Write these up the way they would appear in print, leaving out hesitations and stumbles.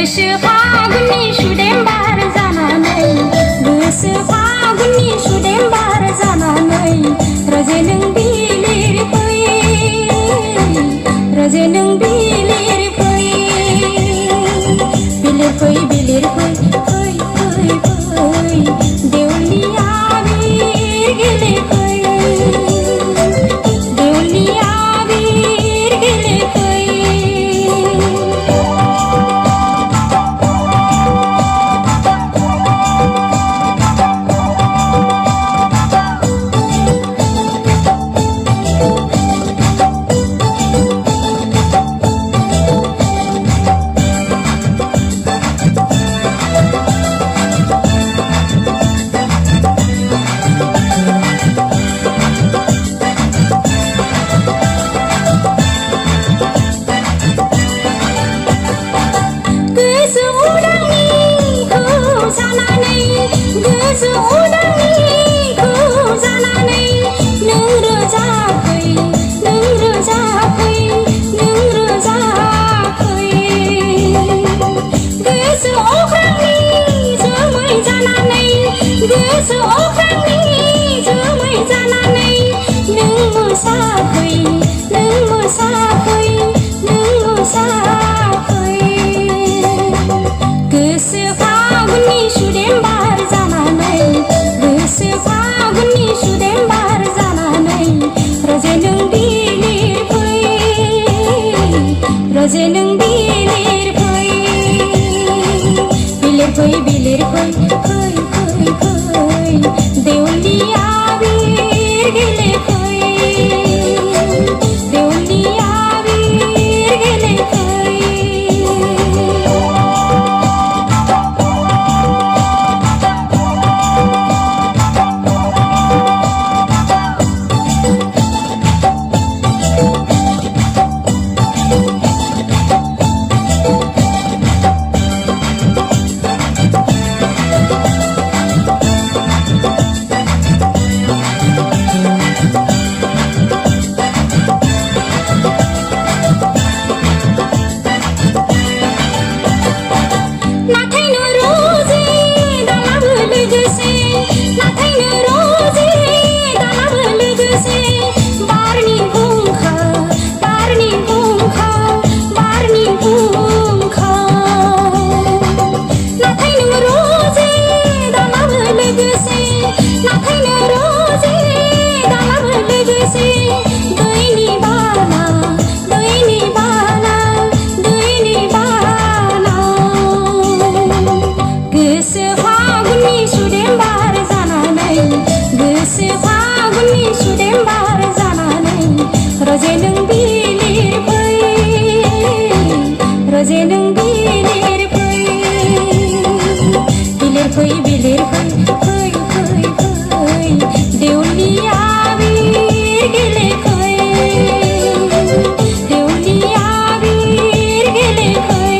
गोसो फागुननि सुदेम बार जानानै गोसो फागुननि सुदेम बार जानानै रोजे नों बिलिर फै रोजे नों बिलिर फै बिलिर फै बिलिर फै फै फै फै देवलि आबिर गेले फै देवलि आबिर गेले फै गोसो फागुननि सुदेम बार जानानै गोसो फागुननि सुदेम बार जानानै रोजे नों बिलिर फै रोजे नों बिलिर फै बिलिर फै बिलिर फै फै फै फै देवलि आबिर गेले फै देवलि आबिर गेले फै रोजे नों बिलिर फै रोजे नों बिलिर फै बिलिर फै बिलिर फै फै फै फै देवलि आबिर गेले फै देवलि आबिर गेले फै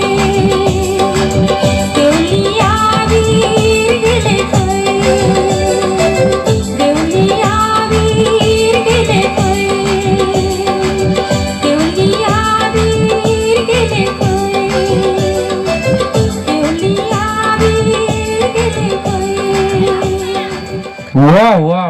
देवलि आबिर गेले फै देवलि आबिर गेले फै Wow, wow.